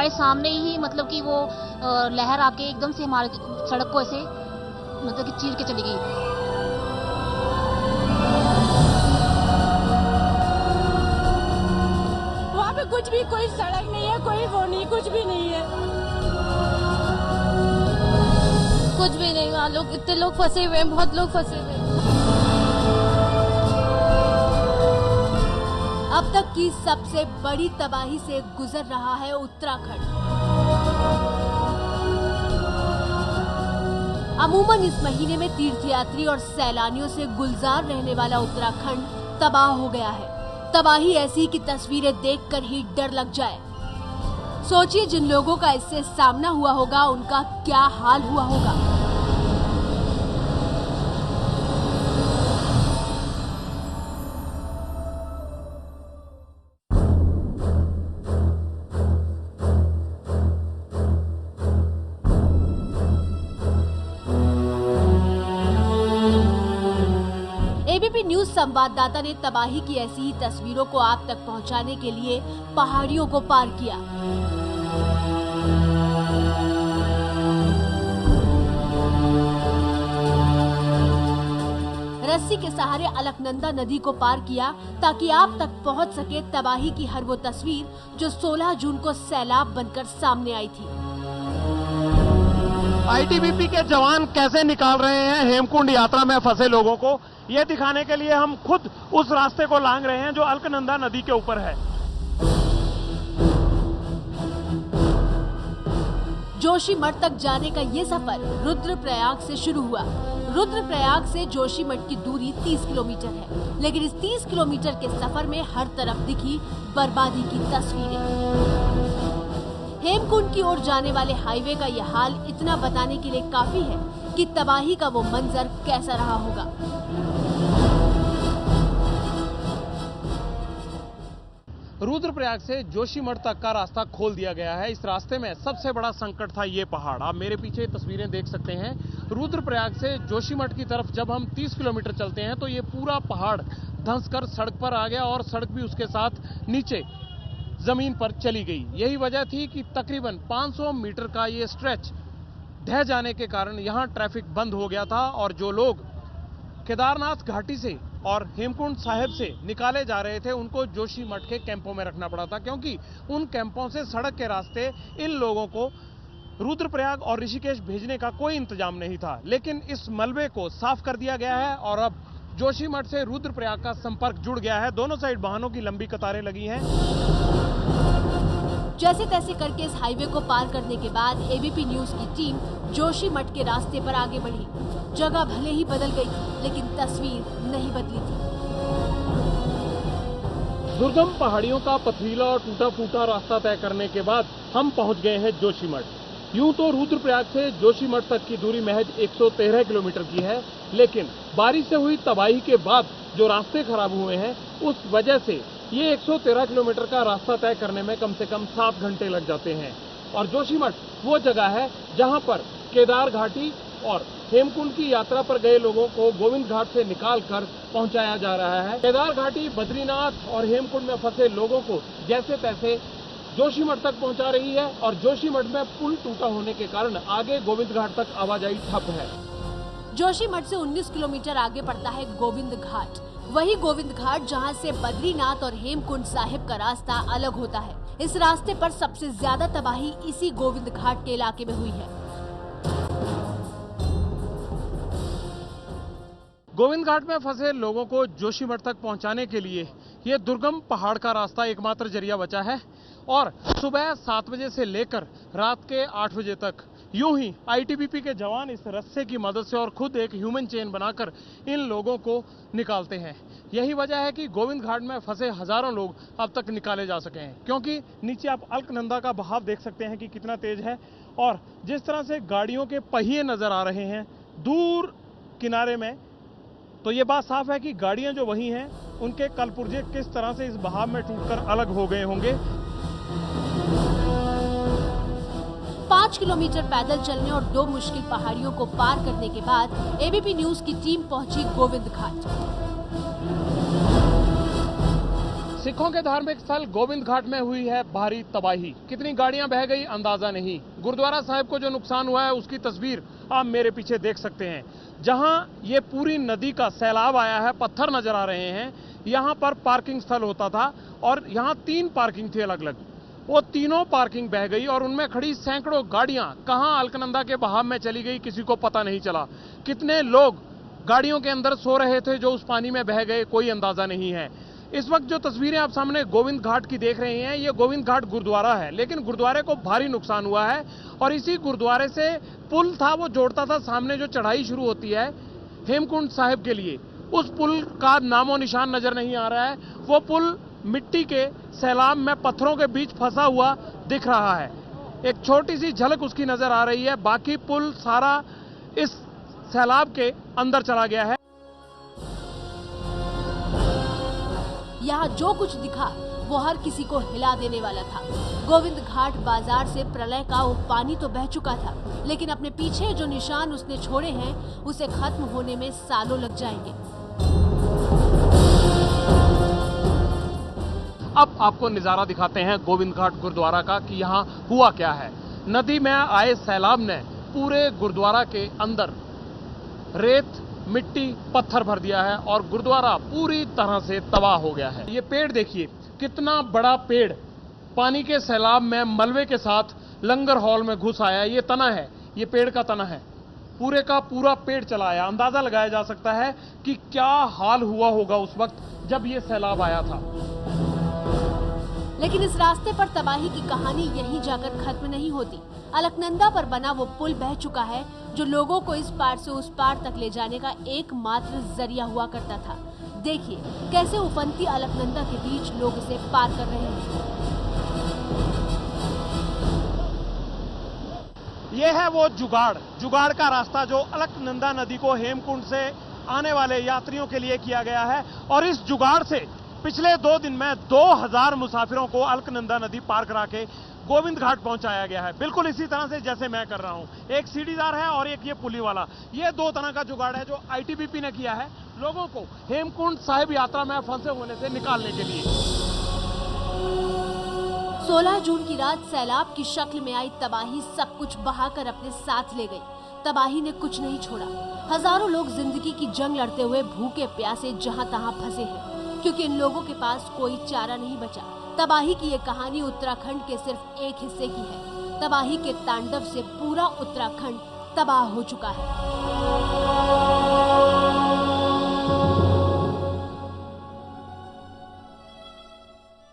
हमारे सामने ही मतलब कि वो लहर आके एकदम से हमारे सड़क को ऐसे मतलब कि चीर के चली गई। वहाँ पे कुछ भी, कोई सड़क नहीं है, कोई वो नहीं, कुछ भी नहीं है, कुछ भी नहीं। वहाँ लोग, इतने लोग फंसे हुए हैं, बहुत लोग फंसे हुए हैं। अब तक की सबसे बड़ी तबाही से गुजर रहा है उत्तराखंड। अमूमन इस महीने में तीर्थयात्री और सैलानियों से गुलजार रहने वाला उत्तराखंड तबाह हो गया है। तबाही ऐसी कि तस्वीरें देखकर ही डर लग जाए। सोचिए जिन लोगों का इससे सामना हुआ होगा उनका क्या हाल हुआ होगा। एबीपी न्यूज संवाददाता ने तबाही की ऐसी ही तस्वीरों को आप तक पहुंचाने के लिए पहाड़ियों को पार किया। रस्सी के सहारे अलकनंदा नदी को पार किया ताकि आप तक पहुंच सके तबाही की हर वो तस्वीर जो 16 जून को सैलाब बनकर सामने आई थी। आईटीबीपी के जवान कैसे निकाल रहे हैं हेमकुंड यात्रा में फंसे लोगों को, ये दिखाने के लिए हम खुद उस रास्ते को लांघ रहे हैं जो अलकनंदा नदी के ऊपर है। जोशीमठ तक जाने का ये सफर रुद्रप्रयाग से शुरू हुआ। रुद्रप्रयाग से जोशीमठ की दूरी 30 किलोमीटर है, लेकिन इस 30 किलोमीटर के सफर में हर तरफ दिखी बर्बादी की तस्वीरें। हेमकुंड की ओर जाने वाले हाईवे का यह हाल इतना बताने के लिए काफी है कि तबाही का वो मंजर कैसा रहा होगा। रुद्रप्रयाग से जोशीमठ तक का रास्ता खोल दिया गया है। इस रास्ते में सबसे बड़ा संकट था ये पहाड़। आप मेरे पीछे तस्वीरें देख सकते हैं। रुद्रप्रयाग से जोशीमठ की तरफ जब हम 30 किलोमीटर चलते हैं तो ये पूरा पहाड़ धंसकर सड़क पर आ गया और सड़क भी उसके साथ नीचे जमीन पर चली गई। यही वजह थी कि तकरीबन 500 मीटर का ये स्ट्रेच ढह जाने के कारण यहाँ ट्रैफिक बंद हो गया था और जो लोग केदारनाथ घाटी से और हेमकुंड साहिब से निकाले जा रहे थे उनको जोशीमठ के कैंपों में रखना पड़ा था, क्योंकि उन कैंपों से सड़क के रास्ते इन लोगों को रुद्रप्रयाग और ऋषिकेश भेजने का कोई इंतजाम नहीं था। लेकिन इस मलबे को साफ कर दिया गया है और अब जोशीमठ से रुद्रप्रयाग का संपर्क जुड़ गया है। दोनों साइड वाहनों की लंबी कतारें लगी हैं। जैसे तैसे करके इस हाईवे को पार करने के बाद एबीपी न्यूज की टीम जोशीमठ के रास्ते पर आगे बढ़ी। जगह भले ही बदल गई लेकिन तस्वीर नहीं बदली थी। दुर्गम पहाड़ियों का पथरीला और टूटा फूटा रास्ता तय करने के बाद हम पहुंच गए हैं जोशीमठ। यूं तो रुद्रप्रयाग से जोशीमठ तक की दूरी महज 113 किलोमीटर की है, लेकिन बारिश से हुई तबाही के बाद जो रास्ते खराब हुए हैं उस वजह से ये 113 किलोमीटर का रास्ता तय करने में कम से कम 7 घंटे लग जाते हैं। और जोशीमठ वो जगह है जहां पर केदार घाटी और हेमकुंड की यात्रा पर गए लोगों को गोविंद घाट से निकालकर पहुंचाया जा रहा है। केदार घाटी, बद्रीनाथ और हेमकुंड में फंसे लोगों को जैसे तैसे जोशीमठ तक पहुंचा रही है और जोशीमठ में पुल टूटा होने के कारण आगे गोविंद घाट तक आवाजाही ठप है। जोशीमठ से 19 किलोमीटर आगे पड़ता है गोविंद घाट। वही गोविंद घाट जहां से बद्रीनाथ और हेमकुंड साहिब का रास्ता अलग होता है। इस रास्ते पर सबसे ज्यादा तबाही इसी गोविंद घाट के इलाके में हुई है। गोविंद घाट में फंसे लोगों को जोशीमठ तक पहुंचाने के लिए ये दुर्गम पहाड़ का रास्ता एकमात्र जरिया बचा है और सुबह 7 बजे से लेकर रात के 8 बजे तक यूं ही आईटीबीपी के जवान इस रस्से की मदद से और खुद एक ह्यूमन चेन बनाकर इन लोगों को निकालते हैं। यही वजह है कि गोविंद घाट में फंसे हजारों लोग अब तक निकाले जा सके हैं, क्योंकि नीचे आप अलकनंदा का बहाव देख सकते हैं कि कितना तेज है और जिस तरह से गाड़ियों के पहिए नजर आ रहे हैं दूर किनारे में, तो ये बात साफ है कि गाड़ियां जो वही हैं उनके कलपुर्जे किस तरह से इस बहाव में टूटकर अलग हो गए होंगे। 5 किलोमीटर पैदल चलने और 2 मुश्किल पहाड़ियों को पार करने के बाद एबीपी न्यूज की टीम पहुंची गोविंद घाट। सिखों के धार्मिक स्थल गोविंद घाट में हुई है भारी तबाही। कितनी गाड़ियां बह गई अंदाजा नहीं। गुरुद्वारा साहिब को जो नुकसान हुआ है उसकी तस्वीर आप मेरे पीछे देख सकते हैं। जहां ये पूरी नदी का सैलाब आया है, पत्थर नजर आ रहे हैं। यहां पर पार्किंग स्थल होता था और यहां 3 पार्किंग थी अलग अलग। वो तीनों पार्किंग बह गई और उनमें खड़ी सैकड़ों गाड़ियां कहां अलकनंदा के बहाव में चली गई, किसी को पता नहीं चला। कितने लोग गाड़ियों के अंदर सो रहे थे जो उस पानी में बह गए, कोई अंदाजा नहीं है। इस वक्त जो तस्वीरें आप सामने गोविंद घाट की देख रहे हैं, ये गोविंद घाट गुरुद्वारा है, लेकिन गुरुद्वारे को भारी नुकसान हुआ है। और इसी गुरुद्वारे से पुल था, वो जोड़ता था सामने जो चढ़ाई शुरू होती है हेमकुंड साहिब के लिए, उस पुल का नामो निशान नजर नहीं आ रहा है। वो पुल मिट्टी के सैलाब में पत्थरों के बीच फंसा हुआ दिख रहा है। एक छोटी सी झलक उसकी नजर आ रही है, बाकी पुल सारा इस सैलाब के अंदर चला गया है। यहाँ जो कुछ दिखा वो हर किसी को हिला देने वाला था। गोविंद घाट बाजार से प्रलय का वो पानी तो बह चुका था, लेकिन अपने पीछे जो निशान उसने छोड़े हैं उसे खत्म होने में सालों लग जाएंगे। अब आपको नजारा दिखाते हैं गोविंद घाट गुरुद्वारा का कि यहाँ हुआ क्या है। नदी में आए सैलाब ने पूरे गुरुद्वारा के अंदर रेत, मिट्टी, पत्थर भर दिया है और गुरुद्वारा पूरी तरह से तबाह हो गया है। ये पेड़ देखिए, कितना बड़ा पेड़ पानी के सैलाब में मलबे के साथ लंगर हॉल में घुस आया। ये तना है, ये पेड़ का तना है, पूरे का पूरा पेड़ चला आया। अंदाजा लगाया जा सकता है कि क्या हाल हुआ होगा उस वक्त जब ये सैलाब आया था। लेकिन इस रास्ते पर तबाही की कहानी यहीं जाकर खत्म नहीं होती। अलकनंदा पर बना वो पुल बह चुका है जो लोगों को इस पार से उस पार तक ले जाने का एकमात्र जरिया हुआ करता था। देखिए कैसे उफनती अलकनंदा के बीच लोग इसे पार कर रहे हैं। ये है वो जुगाड़ का रास्ता जो अलकनंदा नदी को हेमकुंड से आने वाले यात्रियों के लिए किया गया है। और इस जुगाड़ से पिछले 2 दिन में 2000 मुसाफिरों को अलकनंदा नदी पार करा के गोविंद घाट पहुंचाया गया है। बिल्कुल इसी तरह से जैसे मैं कर रहा हूं। एक सीढ़ीदार है और एक ये पुली वाला। ये 2 तरह का जुगाड़ है जो आईटीबीपी ने किया है लोगों को हेमकुंड साहिब यात्रा में फंसे होने से निकालने के लिए। 16 जून की रात सैलाब की शक्ल में आई तबाही सब कुछ बहाकर अपने साथ ले गई। तबाही ने कुछ नहीं छोड़ा। हजारों लोग जिंदगी की जंग लड़ते हुए भूखे प्यासे जहां तहां फंसे हैं, क्योंकि इन लोगों के पास कोई चारा नहीं बचा। तबाही की ये कहानी उत्तराखंड के सिर्फ एक हिस्से की है। तबाही के तांडव से पूरा उत्तराखंड तबाह हो चुका है।